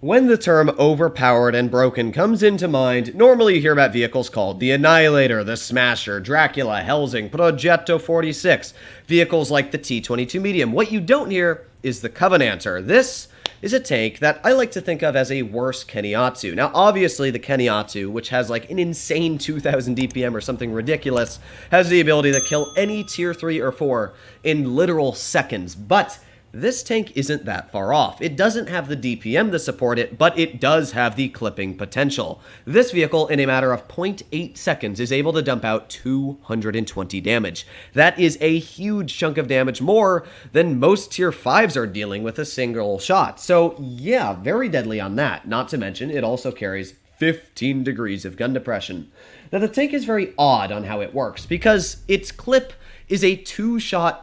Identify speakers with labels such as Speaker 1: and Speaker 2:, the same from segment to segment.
Speaker 1: When the term overpowered and broken comes into mind, normally you hear about vehicles called the Annihilator, the Smasher, Dracula, Helsing, Progetto 46, vehicles like the T-22 Medium. What you don't hear is the Covenanter. This is a tank that I like to think of as a worse Keni Otsu. Now, obviously, the Keni Otsu, which has like an insane 2,000 DPM or something ridiculous, has the ability to kill any tier 3 or 4 in literal seconds, but this tank isn't that far off. It doesn't have the DPM to support it, but it does have the clipping potential. This vehicle, in a matter of 0.8 seconds, is able to dump out 220 damage. That is a huge chunk of damage, more than most tier 5s are dealing with a single shot. So yeah, very deadly on that. Not to mention, it also carries 15 degrees of gun depression. Now the tank is very odd on how it works, because its clip is a two-shot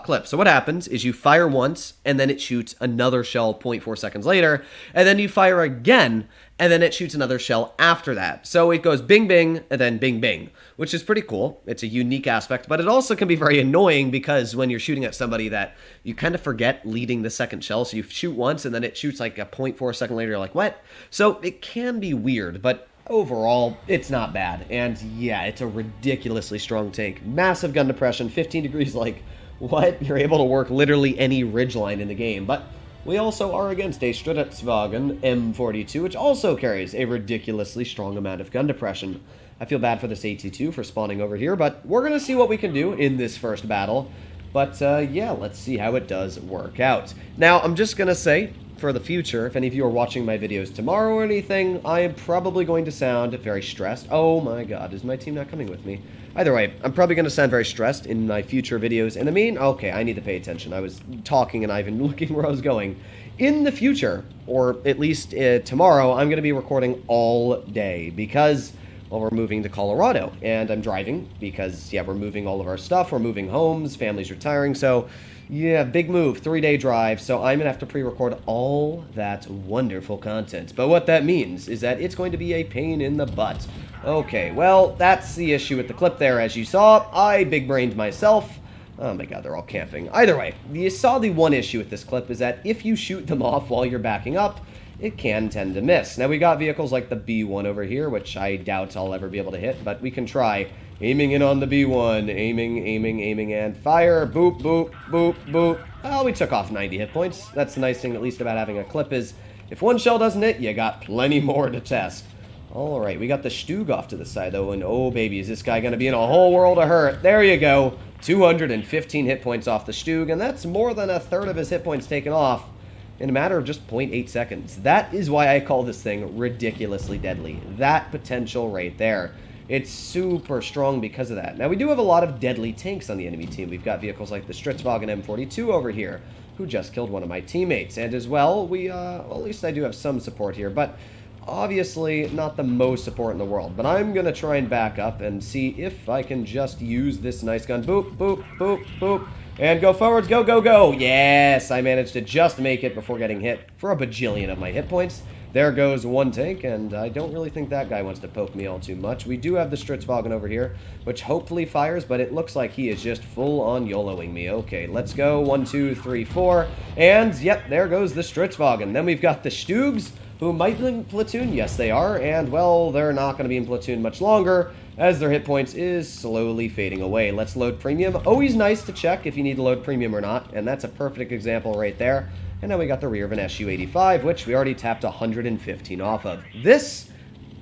Speaker 1: clip. So what happens is you fire once, and then it shoots another shell 0.4 seconds later, and then you fire again, and then it shoots another shell after that. So it goes bing bing, and then bing bing, which is pretty cool. It's a unique aspect, but it also can be very annoying because when you're shooting at somebody that you kind of forget leading the second shell, so you shoot once, and then it shoots like a 0.4 second later, you're like, what? So it can be weird, but overall, it's not bad. And yeah, it's a ridiculously strong tank. Massive gun depression, 15 degrees, like, what? You're able to work literally any ridgeline in the game. But we also are against a Stridswagen M42, which also carries a ridiculously strong amount of gun depression. I feel bad for this AT2 for spawning over here, but we're going to see what we can do in this first battle. But yeah, let's see how it does work out. Now, I'm just going to say, for the future, if any of you are watching my videos tomorrow or anything, I am probably going to sound very stressed. Oh my god, is my team not coming with me? Either way, I'm probably going to sound very stressed in my future videos. And I mean, okay, I need to pay attention. I was talking and I've been looking where I was going. In the future, or at least tomorrow, I'm going to be recording all day because, well, we're moving to Colorado. And I'm driving because, yeah, we're moving all of our stuff. We're moving homes, family's retiring, so yeah, big move, 3-day drive, so I'm going to have to pre-record all that wonderful content. But what that means is that it's going to be a pain in the butt. Okay, well, that's the issue with the clip there, as you saw. I big-brained myself. Oh my god, they're all camping. Either way, you saw the one issue with this clip is that if you shoot them off while you're backing up, it can tend to miss. Now, we got vehicles like the B1 over here, which I doubt I'll ever be able to hit, but we can try. Aiming in on the B1, aiming, and fire. Boop, boop, boop, boop. Well, we took off 90 hit points. That's the nice thing, at least, about having a clip is, if one shell doesn't hit, you got plenty more to test. Alright, we got the Stug off to the side, though, and oh, baby, is this guy going to be in a whole world of hurt. There you go. 215 hit points off the Stug, and that's more than a third of his hit points taken off in a matter of just 0.8 seconds. That is why I call this thing ridiculously deadly. That potential right there. It's super strong because of that. Now, we do have a lot of deadly tanks on the enemy team. We've got vehicles like the Stridswagen M42 over here, who just killed one of my teammates. And as well, well, at least I do have some support here, but obviously not the most support in the world. But I'm going to try and back up and see if I can just use this nice gun. Boop, boop, boop, boop. And go forwards, go, go, go. Yes, I managed to just make it before getting hit for a bajillion of my hit points. There goes one tank, and I don't really think that guy wants to poke me all too much. We do have the Stridswagen over here, which hopefully fires, but it looks like he is just full-on YOLOing me. Okay, let's go. 1, 2, 3, 4. And, yep, there goes the Stridswagen. Then we've got the Stugs, who might be in platoon. Yes, they are. And, well, they're not going to be in platoon much longer, as their hit points is slowly fading away. Let's load premium. Always nice to check if you need to load premium or not, and that's a perfect example right there. And now we got the rear of an SU-85, which we already tapped 115 off of. This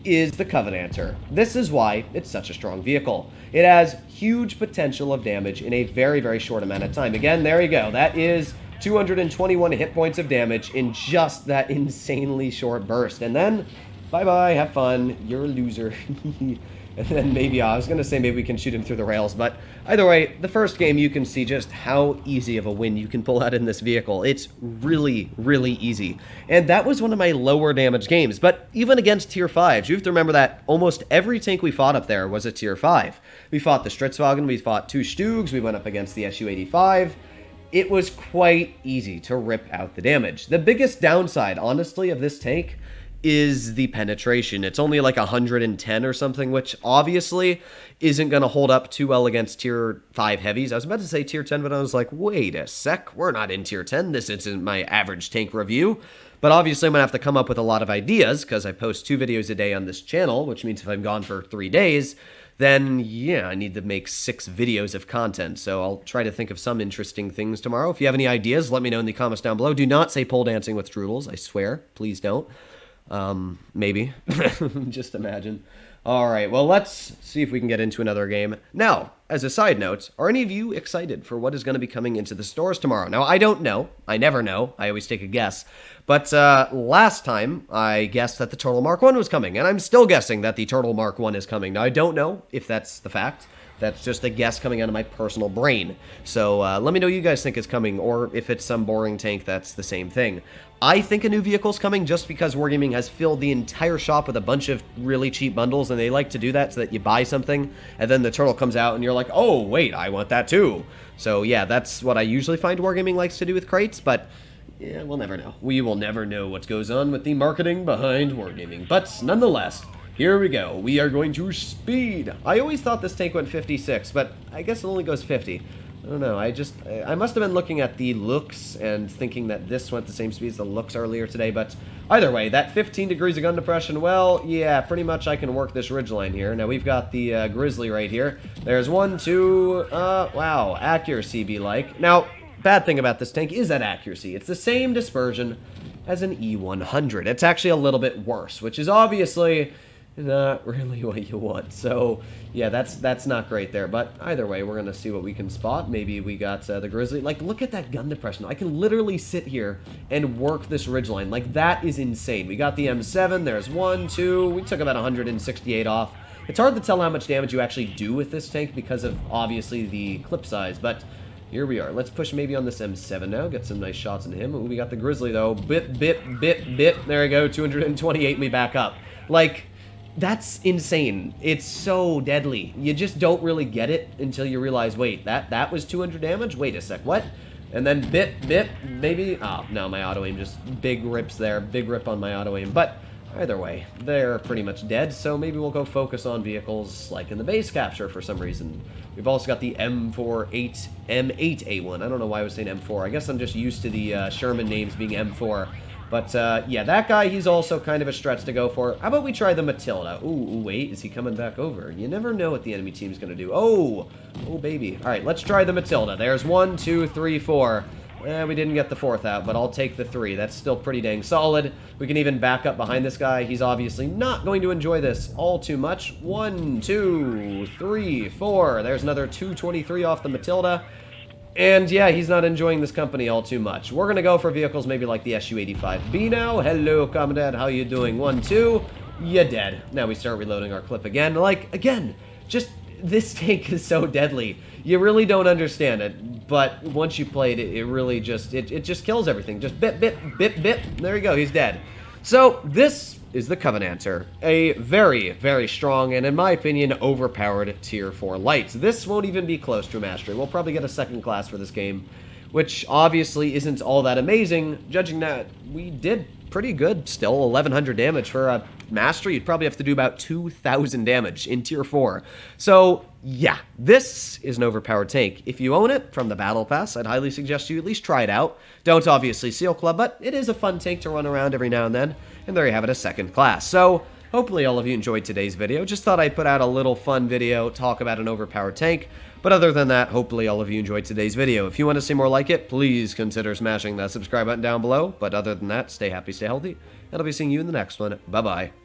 Speaker 1: is the Covenanter. This is why it's such a strong vehicle. It has huge potential of damage in a very, very short amount of time. Again, there you go. That is 221 hit points of damage in just that insanely short burst. And then, bye-bye, have fun, you're a loser. And then maybe, I was going to say maybe we can shoot him through the rails, but either way, the first game you can see just how easy of a win you can pull out in this vehicle. It's really, really easy. And that was one of my lower damage games, but even against tier 5s, you have to remember that almost every tank we fought up there was a tier 5. We fought the Stridswagen, we fought 2 Stugs, we went up against the SU-85. It was quite easy to rip out the damage. The biggest downside, honestly, of this tank is the penetration. It's only like 110 or something, which obviously isn't going to hold up too well against tier 5 heavies. I was about to say tier 10, but I was like, wait a sec, we're not in tier 10. This isn't my average tank review. But obviously I'm going to have to come up with a lot of ideas because I post 2 videos a day on this channel, which means if I'm gone for 3 days, then yeah, I need to make 6 videos of content. So I'll try to think of some interesting things tomorrow. If you have any ideas, let me know in the comments down below. Do not say pole dancing with strudels, I swear. Please don't. Maybe. Just imagine. Alright, well, let's see if we can get into another game. Now, as a side note, are any of you excited for what is going to be coming into the stores tomorrow? Now, I don't know. I never know. I always take a guess. But last time, I guessed that the Turtle Mark 1 was coming, and I'm still guessing that the Turtle Mark 1 is coming. Now, I don't know if that's the fact. That's just a guess coming out of my personal brain. So let me know what you guys think is coming, or if it's some boring tank that's the same thing. I think a new vehicle's coming just because Wargaming has filled the entire shop with a bunch of really cheap bundles, and they like to do that so that you buy something, and then the turtle comes out, and you're like, oh, wait, I want that too. So yeah, that's what I usually find Wargaming likes to do with crates, but yeah, we'll never know. We will never know what goes on with the marketing behind Wargaming. But nonetheless, here we go. We are going to speed. I always thought this tank went 56, but I guess it only goes 50. I don't know. I must have been looking at the looks and thinking that this went the same speed as the looks earlier today, but either way, that 15 degrees of gun depression, well, yeah, pretty much I can work this ridgeline here. Now, we've got the Grizzly right here. There's 1, 2, wow, accuracy be like. Now, bad thing about this tank is that accuracy. It's the same dispersion as an E100. It's actually a little bit worse, which is obviously not really what you want. So yeah, that's not great there, but either way, we're gonna see what we can spot. Maybe we got the Grizzly. Like, look at that gun depression. I can literally sit here and work this ridgeline. Like, that is insane. We got the M7. There's 1, 2. We took about 168 off. It's hard to tell how much damage you actually do with this tank because of obviously the clip size, but here we are. Let's push maybe on this M7 now. Get some nice shots into him. Ooh, we got the Grizzly though. Bip, bip, bip, bip. There we go. 228 me back up. Like, that's insane. It's so deadly. You just don't really get it until you realize, wait, that was 200 damage? Wait a sec, what? And then bip, bip, maybe. Oh, no, my auto aim just big rips there. Big rip on my auto aim. But either way, they're pretty much dead, so maybe we'll go focus on vehicles like in the base capture for some reason. We've also got the M8A1. I don't know why I was saying M4. I guess I'm just used to the Sherman names being M4. But, yeah, that guy, he's also kind of a stretch to go for. How about we try the Matilda? Ooh, wait, is he coming back over? You never know what the enemy team's going to do. Oh, baby. All right, let's try the Matilda. There's 1, 2, 3, 4. We didn't get the 4th out, but I'll take the 3. That's still pretty dang solid. We can even back up behind this guy. He's obviously not going to enjoy this all too much. 1, 2, 3, 4. There's another 223 off the Matilda. And yeah, he's not enjoying this company all too much. We're going to go for vehicles maybe like the SU-85B now. Hello, Commandant. How you doing? 1, 2. You're dead. Now we start reloading our clip again. Like, again, just this tank is so deadly. You really don't understand it. But once you play it, it really just, it just kills everything. Just bip, bip, bip, bip. There you go. He's dead. So this is the Covenanter, a very, very strong and, in my opinion, overpowered Tier 4 light. This won't even be close to a mastery. We'll probably get a 2nd class for this game, which obviously isn't all that amazing, judging that we did pretty good still. 1100 damage for a mastery. You'd probably have to do about 2000 damage in Tier 4. So yeah, this is an overpowered tank. If you own it from the Battle Pass, I'd highly suggest you at least try it out. Don't obviously Seal Club, but it is a fun tank to run around every now and then. And there you have it, a 2nd class. So hopefully all of you enjoyed today's video. Just thought I'd put out a little fun video, talk about an overpowered tank. But other than that, hopefully all of you enjoyed today's video. If you want to see more like it, please consider smashing that subscribe button down below. But other than that, stay happy, stay healthy, and I'll be seeing you in the next one. Bye-bye.